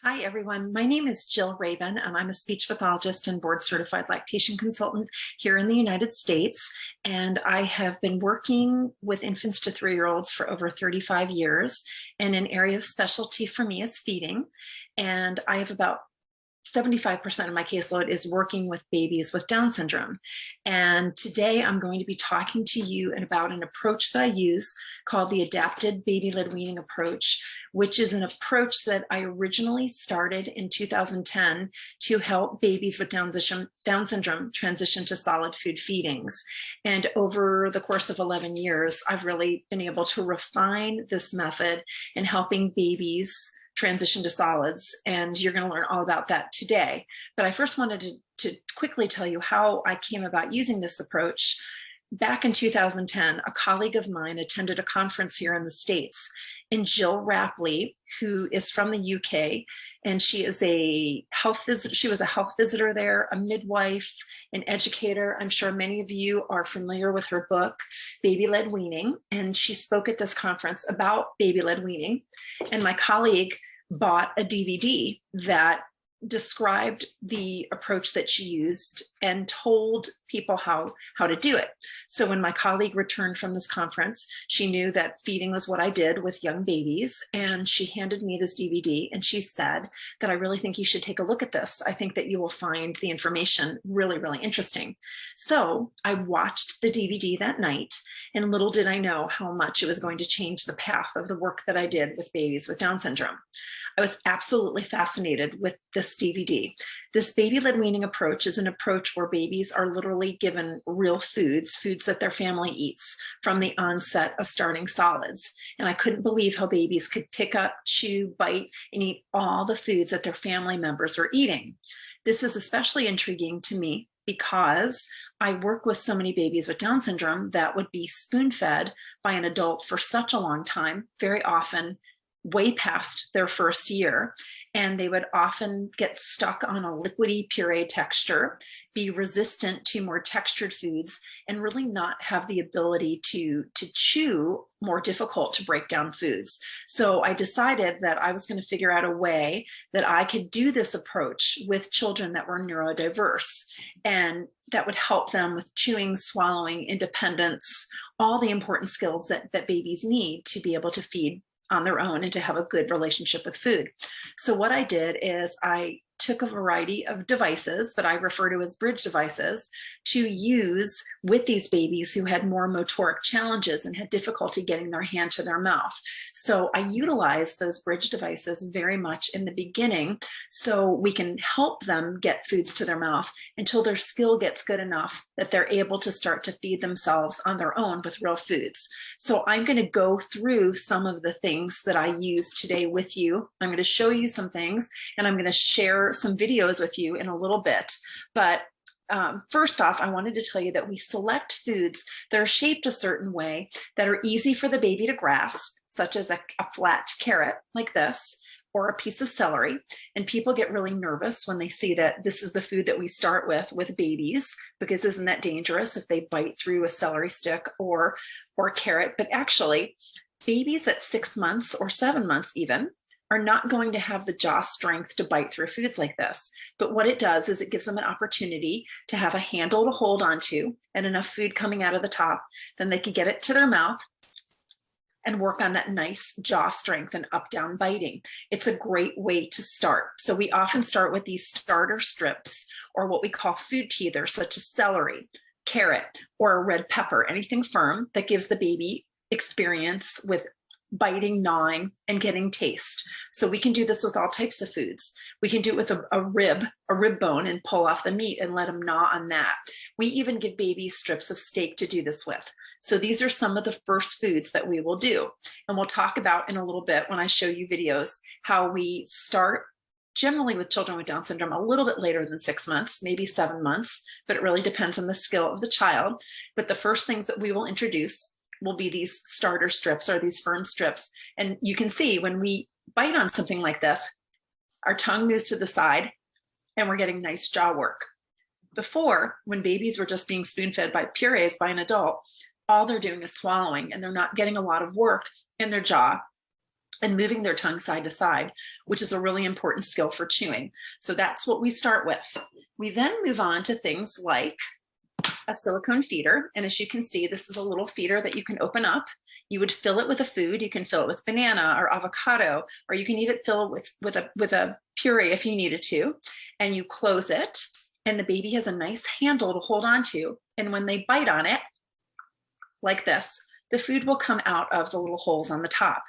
Hi, everyone. My name is Jill Rabin, and I'm a speech pathologist and board certified lactation consultant here in the United States. And I have been working with infants to 3-year-olds for over 35 years. And an area of specialty for me is feeding. And I have about 75% of my caseload is working with babies with Down syndrome. And today I'm going to be talking to you about an approach that I use called the adapted baby-led weaning approach, which is an approach that I originally started in 2010 to help babies with Down syndrome transition to solid food feedings. And over the course of 11 years, I've really been able to refine this method in helping babies transition to solids, and you're going to learn all about that today. But I first wanted to quickly tell you how I came about using this approach. Back in 2010, a colleague of mine attended a conference here in the States, and Jill Rapley, who is from the UK, and she is a health visitor. She was a health visitor there, a midwife, an educator. I'm sure many of you are familiar with her book, Baby-Led Weaning, and she spoke at this conference about baby-led weaning. And my colleague bought a DVD that described the approach that she used and told people how to do it. So when my colleague returned from this conference, she knew that feeding was what I did with young babies, and she handed me this DVD and she said that I really think you should take a look at this. I think that you will find the information really, really interesting. So I watched the DVD that night, and little did I know how much it was going to change the path of the work that I did with babies with Down syndrome. I was absolutely fascinated with this DVD. This baby-led weaning approach is an approach where babies are literally given real foods that their family eats from the onset of starting solids. And I couldn't believe how babies could pick up, chew, bite, and eat all the foods that their family members were eating. This was especially intriguing to me because I work with so many babies with Down syndrome that would be spoon-fed by an adult for such a long time, very often way past their first year, and they would often get stuck on a liquidy puree texture, be resistant to more textured foods, and really not have the ability to chew more difficult to break down foods. So I decided that I was going to figure out a way that I could do this approach with children that were neurodiverse, and that would help them with chewing, swallowing, independence, all the important skills that babies need to be able to feed on their own and to have a good relationship with food. So what I did is I took a variety of devices that I refer to as bridge devices to use with these babies who had more motoric challenges and had difficulty getting their hand to their mouth. So I utilized those bridge devices very much in the beginning so we can help them get foods to their mouth until their skill gets good enough that they're able to start to feed themselves on their own with real foods. So I'm going to go through some of the things that I use today with you. I'm going to show you some things, and I'm going to share some videos with you in a little bit. But first off, I wanted to tell you that we select foods that are shaped a certain way that are easy for the baby to grasp, such as a flat carrot like this, or a piece of celery. And people get really nervous when they see that this is the food that we start with babies, because isn't that dangerous if they bite through a celery stick or a carrot? But actually, babies at 6 months or 7 months even are not going to have the jaw strength to bite through foods like this. But what it does is it gives them an opportunity to have a handle to hold onto and enough food coming out of the top, then they can get it to their mouth and work on that nice jaw strength and up-down biting. It's a great way to start. So we often start with these starter strips, or what we call food teethers, such as celery, carrot, or a red pepper, anything firm that gives the baby experience with biting, gnawing, and getting taste. So we can do this with all types of foods. We can do it with a rib bone, and pull off the meat and let them gnaw on that. We even give babies strips of steak to do this with. So these are some of the first foods that we will do. And we'll talk about in a little bit, when I show you videos, how we start generally with children with Down syndrome a little bit later than 6 months, maybe 7 months, but it really depends on the skill of the child. But the first things that we will introduce will be these starter strips, or these firm strips. And you can see when we bite on something like this, our tongue moves to the side and we're getting nice jaw work. Before, when babies were just being spoon-fed by purees by an adult, all they're doing is swallowing, and they're not getting a lot of work in their jaw and moving their tongue side to side, which is a really important skill for chewing. So that's what we start with. We then move on to things like a silicone feeder. And as you can see, this is a little feeder that you can open up. You would fill it with a food. You can fill it with banana or avocado, or you can even fill it with a puree if you needed to. And you close it, and the baby has a nice handle to hold on to. And when they bite on it, like this, the food will come out of the little holes on the top.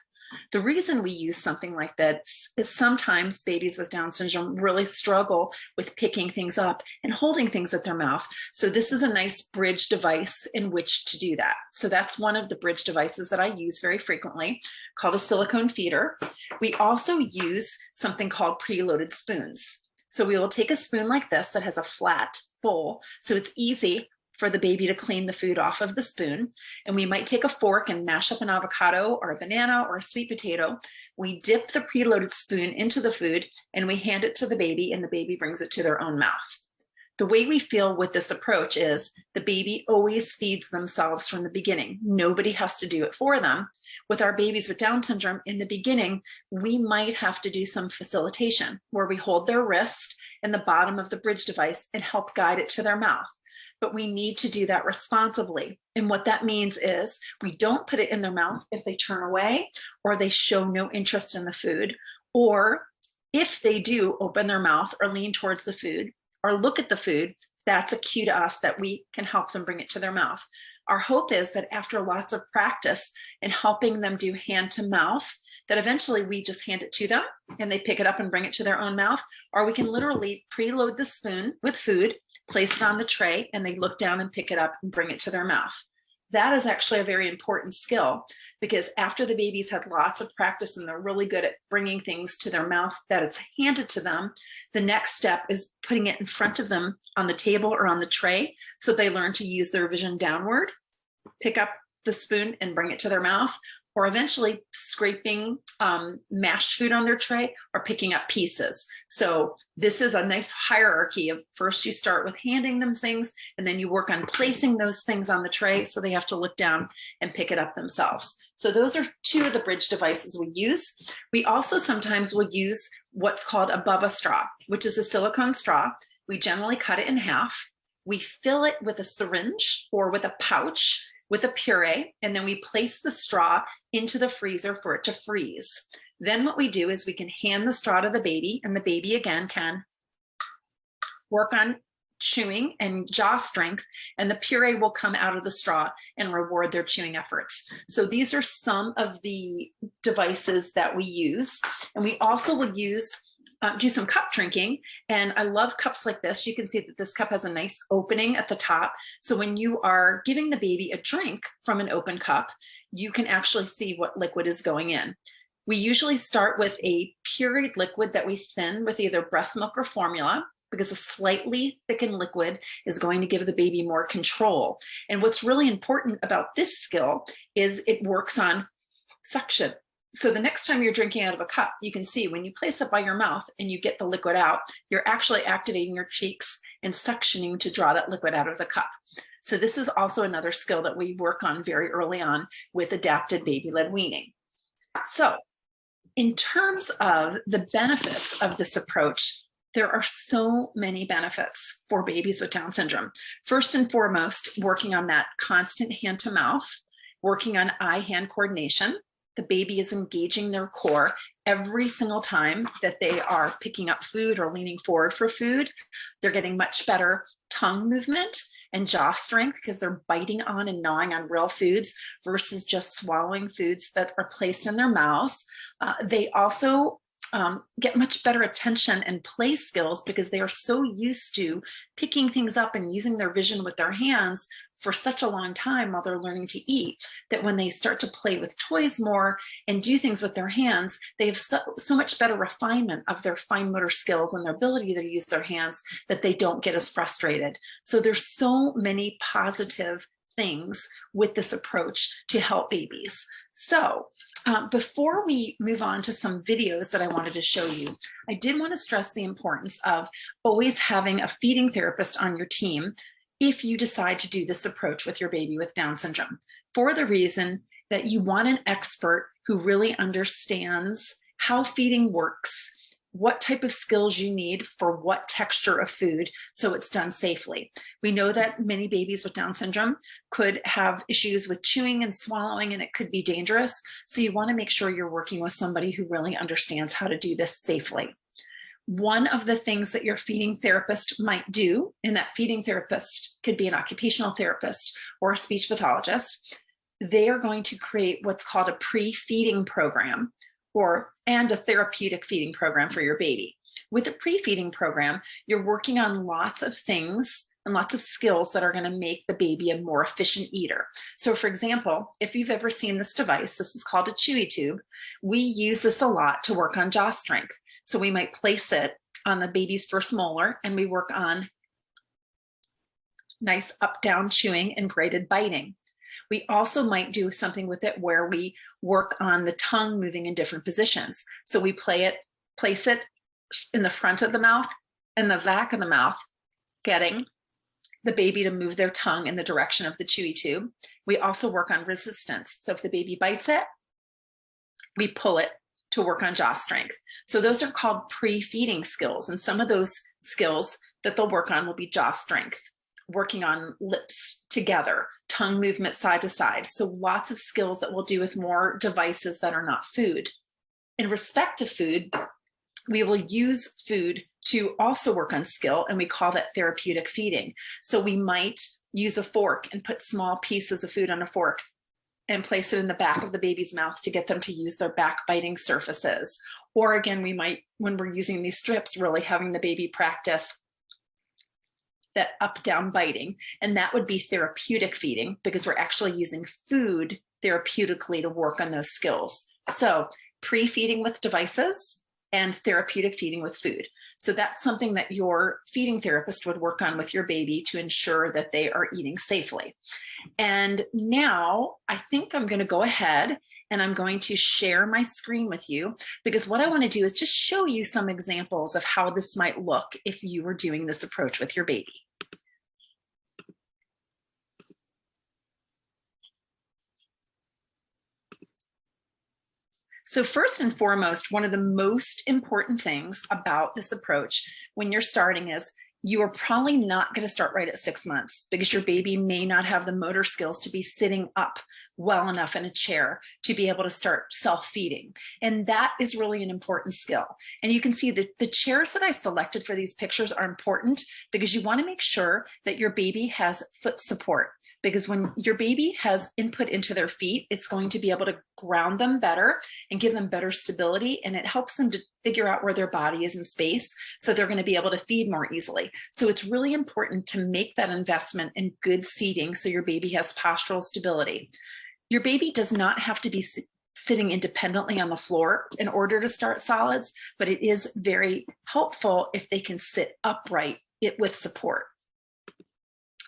The reason we use something like this is sometimes babies with Down syndrome really struggle with picking things up and holding things at their mouth. So this is a nice bridge device in which to do that. So that's one of the bridge devices that I use very frequently, called a silicone feeder. We also use something called preloaded spoons. So we will take a spoon like this that has a flat bowl, so it's easy for the baby to clean the food off of the spoon. And we might take a fork and mash up an avocado or a banana or a sweet potato. We dip the preloaded spoon into the food and we hand it to the baby, and the baby brings it to their own mouth. The way we feel with this approach is the baby always feeds themselves from the beginning. Nobody has to do it for them. With our babies with Down syndrome, in the beginning, we might have to do some facilitation where we hold their wrist in the bottom of the bridge device and help guide it to their mouth. But we need to do that responsibly. And what that means is we don't put it in their mouth if they turn away or they show no interest in the food, or if they do open their mouth or lean towards the food or look at the food, that's a cue to us that we can help them bring it to their mouth. Our hope is that after lots of practice and helping them do hand to mouth, that eventually we just hand it to them and they pick it up and bring it to their own mouth, or we can literally preload the spoon with food, place it on the tray, and they look down and pick it up and bring it to their mouth. That is actually a very important skill, because after the babies had lots of practice and they're really good at bringing things to their mouth that it's handed to them, the next step is putting it in front of them on the table or on the tray, so they learn to use their vision downward, pick up the spoon and bring it to their mouth, or eventually scraping mashed food on their tray or picking up pieces. So this is a nice hierarchy of, first you start with handing them things, and then you work on placing those things on the tray so they have to look down and pick it up themselves. So those are two of the bridge devices we use. We also sometimes will use what's called a Bubba straw, which is a silicone straw. We generally cut it in half. We fill it with a syringe or with a pouch with a puree, and then we place the straw into the freezer for it to freeze. Then what we do is we can hand the straw to the baby, and the baby again can work on chewing and jaw strength, and the puree will come out of the straw and reward their chewing efforts. So these are some of the devices that we use. And we also will use do some cup drinking. And I love cups like this. You can see that this cup has a nice opening at the top. So when you are giving the baby a drink from an open cup, you can actually see what liquid is going in. We usually start with a pureed liquid that we thin with either breast milk or formula, because a slightly thickened liquid is going to give the baby more control. And what's really important about this skill is it works on suction. So the next time you're drinking out of a cup, you can see when you place it by your mouth and you get the liquid out, you're actually activating your cheeks and suctioning to draw that liquid out of the cup. So this is also another skill that we work on very early on with adapted baby-led weaning. So in terms of the benefits of this approach, there are so many benefits for babies with Down syndrome. First and foremost, working on that constant hand to mouth, working on eye-hand coordination. The baby is engaging their core every single time that they are picking up food or leaning forward for food. They're getting much better tongue movement and jaw strength because they're biting on and gnawing on real foods versus just swallowing foods that are placed in their mouths. They also get much better attention and play skills because they are so used to picking things up and using their vision with their hands for such a long time while they're learning to eat, that when they start to play with toys more and do things with their hands, they have so much better refinement of their fine motor skills and their ability to use their hands that they don't get as frustrated. So there's so many positive things with this approach to help babies. So before we move on to some videos that I wanted to show you, I did want to stress the importance of always having a feeding therapist on your team if you decide to do this approach with your baby with Down syndrome, for the reason that you want an expert who really understands how feeding works, what type of skills you need for what texture of food so it's done safely. We know that many babies with Down syndrome could have issues with chewing and swallowing, and it could be dangerous. So you want to make sure you're working with somebody who really understands how to do this safely. One of the things that your feeding therapist might do, and that feeding therapist could be an occupational therapist or a speech pathologist, they are going to create what's called a pre-feeding program and a therapeutic feeding program for your baby. With a pre-feeding program, you're working on lots of things and lots of skills that are going to make the baby a more efficient eater. So for example, if you've ever seen this device, this is called a chewy tube. We use this a lot to work on jaw strength. So we might place it on the baby's first molar and we work on nice up-down chewing and graded biting. We also might do something with it where we work on the tongue moving in different positions. So we place it in the front of the mouth and the back of the mouth, getting the baby to move their tongue in the direction of the chewy tube. We also work on resistance. So if the baby bites it, we pull it to work on jaw strength. So those are called pre-feeding skills. And some of those skills that they'll work on will be jaw strength, working on lips together, tongue movement side to side. So lots of skills that we'll do with more devices that are not food. In respect to food, we will use food to also work on skill, and we call that therapeutic feeding. So we might use a fork and put small pieces of food on a fork and place it in the back of the baby's mouth to get them to use their back biting surfaces. Or again, we might, when we're using these strips, really having the baby practice that up-down biting. And that would be therapeutic feeding because we're actually using food therapeutically to work on those skills. So pre-feeding with devices and therapeutic feeding with food. So that's something that your feeding therapist would work on with your baby to ensure that they are eating safely. And now I think I'm going to go ahead and I'm going to share my screen with you, because what I want to do is just show you some examples of how this might look if you were doing this approach with your baby. So first and foremost, one of the most important things about this approach when you're starting is you are probably not going to start right at 6 months because your baby may not have the motor skills to be sitting up well enough in a chair to be able to start self-feeding. And that is really an important skill. And you can see that the chairs that I selected for these pictures are important because you want to make sure that your baby has foot support. Because when your baby has input into their feet, it's going to be able to ground them better and give them better stability. And it helps them to figure out where their body is in space. So they're going to be able to feed more easily. So it's really important to make that investment in good seating so your baby has postural stability. Your baby does not have to be sitting independently on the floor in order to start solids, but it is very helpful if they can sit upright with support.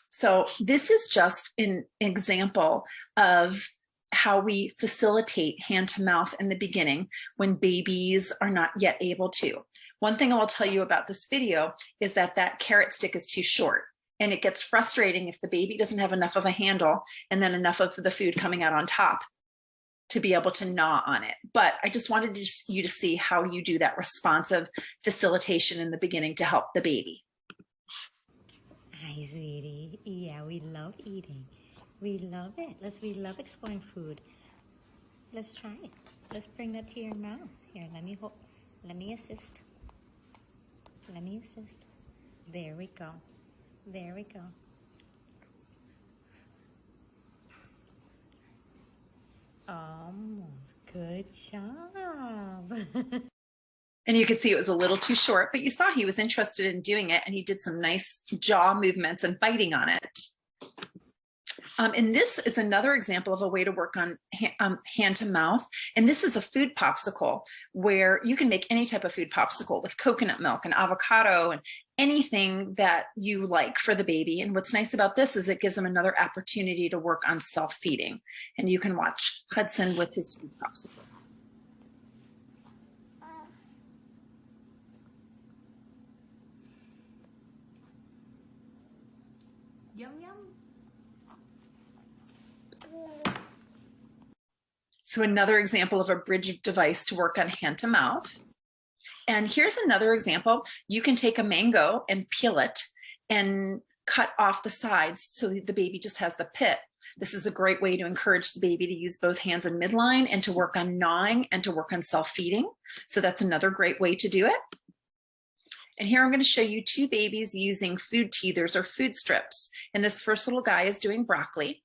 So this is just an example of how we facilitate hand to mouth in the beginning when babies are not yet able to. One thing I will tell you about this video is that that carrot stick is too short, and it gets frustrating if the baby doesn't have enough of a handle and then enough of the food coming out on top to be able to gnaw on it. But I just wanted you to see how you do that responsive facilitation in the beginning to help the baby. Hi, sweetie. Yeah, we love eating. We love it. We love exploring food. Let's try it. Let's bring that to your mouth. Here, let me hold. Let me assist. Let me assist. There we go. There we go. Almost. Good job. And you could see it was a little too short, but you saw he was interested in doing it, and he did some nice jaw movements and biting on it. And this is another example of a way to work on hand to mouth. And this is a food popsicle where you can make any type of food popsicle with coconut milk and avocado and anything that you like for the baby. And what's nice about this is it gives them another opportunity to work on self-feeding. And you can watch Hudson with his food popsicle. Yum, yum. So another example of a bridge device to work on hand to mouth. And here's another example. You can take a mango and peel it and cut off the sides so the baby just has the pit. This is a great way to encourage the baby to use both hands in midline and to work on gnawing and to work on self-feeding. So that's another great way to do it. And here I'm going to show you two babies using food teethers or food strips. And this first little guy is doing broccoli.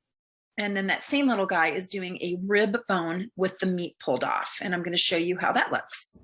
And then that same little guy is doing a rib bone with the meat pulled off. And I'm going to show you how that looks.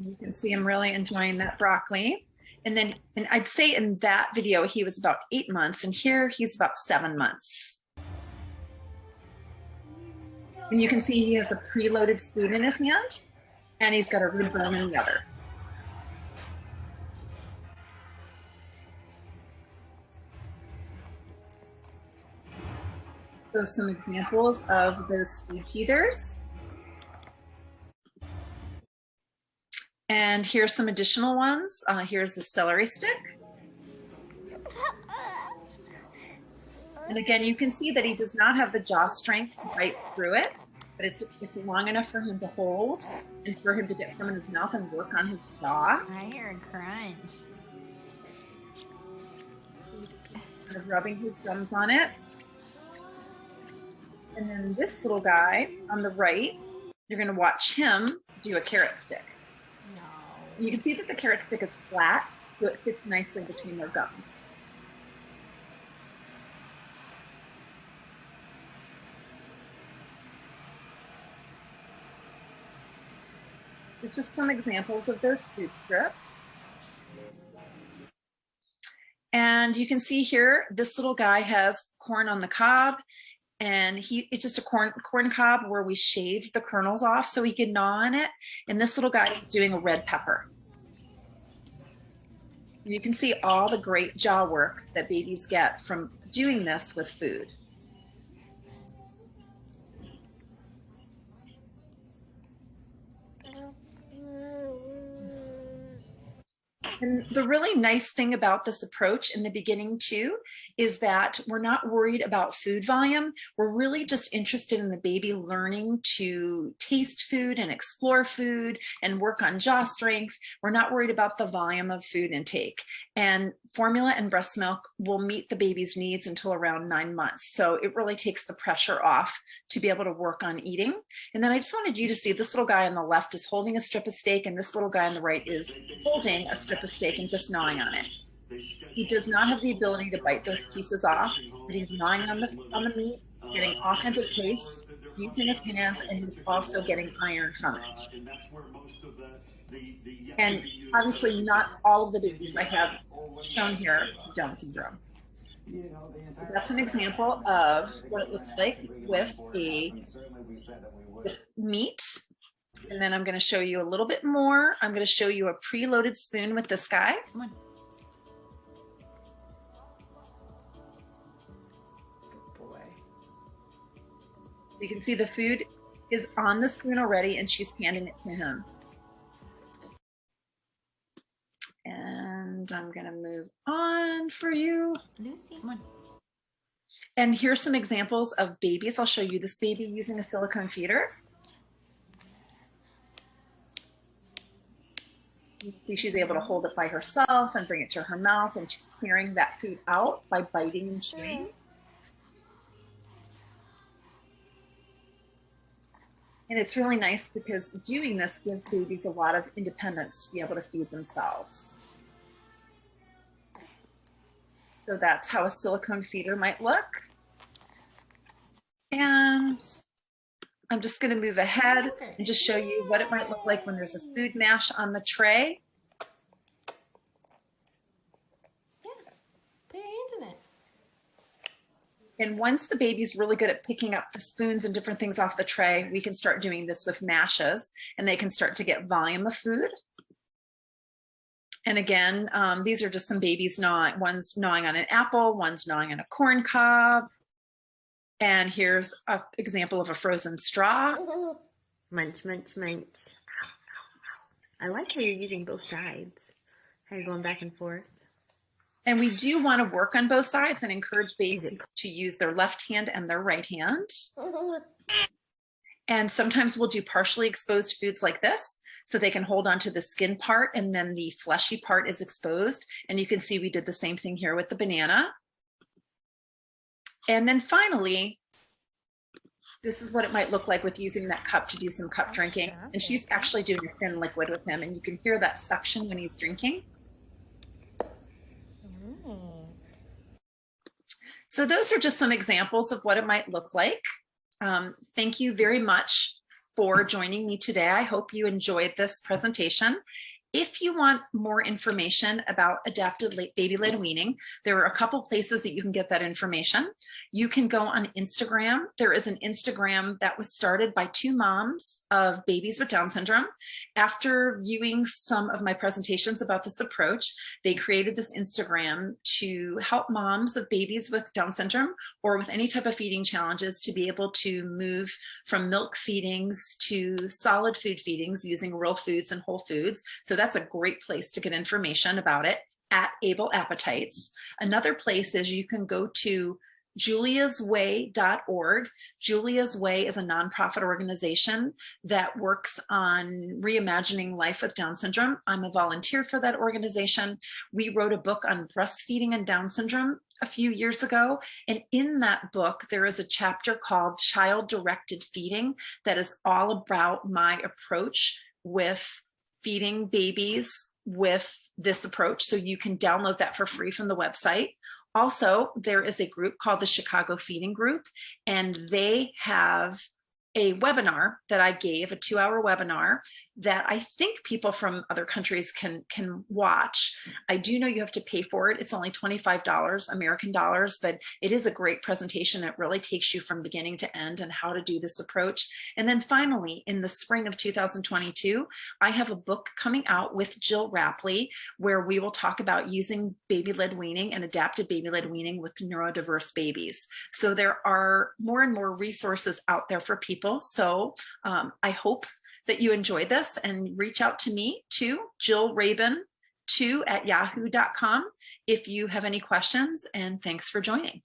You can see him really enjoying that broccoli. And I'd say in that video, he was about 8 months, and here he's about 7 months. And you can see he has a preloaded spoon in his hand, and he's got a rib bone in the other. So some examples of those food teethers. And here's some additional ones. Here's the celery stick. And again, you can see that he does not have the jaw strength to bite through it, but it's long enough for him to hold and for him to get some in his mouth and work on his jaw. I hear a crunch. Kind of rubbing his gums on it. And then this little guy on the right, you're going to watch him do a carrot stick. You can see that the carrot stick is flat, so it fits nicely between their gums. So just some examples of those food strips. And you can see here, this little guy has corn on the cob, and it's just a corn cob where we shaved the kernels off so he could gnaw on it. And this little guy is doing a red pepper. You can see all the great jaw work that babies get from doing this with food. And the really nice thing about this approach in the beginning too is that we're not worried about food volume. We're really just interested in the baby learning to taste food and explore food and work on jaw strength. We're not worried about the volume of food intake. And formula and breast milk will meet the baby's needs until around 9 months. So it really takes the pressure off to be able to work on eating. And then I just wanted you to see this little guy on the left is holding a strip of steak, and this little guy on the right is holding a strip of steak and just gnawing on it. He does not have the ability to bite those pieces off, but he's gnawing on the meat, getting all kinds of taste, using his hands, and he's also getting iron from it. And obviously not all of the babies I have shown here have Down syndrome. So that's an example of what it looks like with meat. And then I'm going to show you a little bit more. I'm going to show you a preloaded spoon with this guy. Come on. Good boy. You can see the food is on the spoon already, and she's handing it to him. And I'm going to move on for you. Lucy, come on. And here's some examples of babies. I'll show you this baby using a silicone feeder. You can see she's able to hold it by herself and bring it to her mouth, and she's clearing that food out by biting and chewing. And it's really nice because doing this gives babies a lot of independence to be able to feed themselves. So that's how a silicone feeder might look. And I'm just going to move ahead and just show you what it might look like when there's a food mash on the tray. Yeah, put your hands in it. And once the baby's really good at picking up the spoons and different things off the tray, we can start doing this with mashes, and they can start to get volume of food. And again, these are just some babies gnawing. One's gnawing on an apple, one's gnawing on a corn cob. And here's an example of a frozen straw. Munch, munch, munch. I like how you're using both sides. How you're going back and forth. And we do want to work on both sides and encourage babies to use their left hand and their right hand. And sometimes we'll do partially exposed foods like this, so they can hold on to the skin part and then the fleshy part is exposed. And you can see we did the same thing here with the banana. And then finally, this is what it might look like with using that cup to do some cup drinking. And she's actually doing a thin liquid with him, and you can hear that suction when he's drinking. So those are just some examples of what it might look like. Thank you very much for joining me today. I hope you enjoyed this presentation. If you want more information about adapted baby-led weaning, there are a couple places that you can get that information. You can go on Instagram. There is an Instagram that was started by 2 moms of babies with Down syndrome. After viewing some of my presentations about this approach, they created this Instagram to help moms of babies with Down syndrome or with any type of feeding challenges to be able to move from milk feedings to solid food feedings using real foods and whole foods. So that's a great place to get information about it, at Able Appetites. Another place is you can go to juliasway.org. Julia's Way is a nonprofit organization that works on reimagining life with Down syndrome. I'm a volunteer for that organization. We wrote a book on breastfeeding and Down syndrome a few years ago. And in that book, there is a chapter called Child-Directed Feeding that is all about my approach with feeding babies with this approach. So you can download that for free from the website. Also, there is a group called the Chicago Feeding Group, and they have a webinar that I gave, a 2-hour webinar that I think people from other countries can watch. I do know you have to pay for it. It's only $25 American dollars, but it is a great presentation. It really takes you from beginning to end and how to do this approach. And then finally, in the spring of 2022, I have a book coming out with Jill Rapley, where we will talk about using baby-led weaning and adapted baby-led weaning with neurodiverse babies. So there are more and more resources out there for people. So I hope that you enjoy this, and reach out to me to jillrabin2@yahoo.com if you have any questions, and thanks for joining.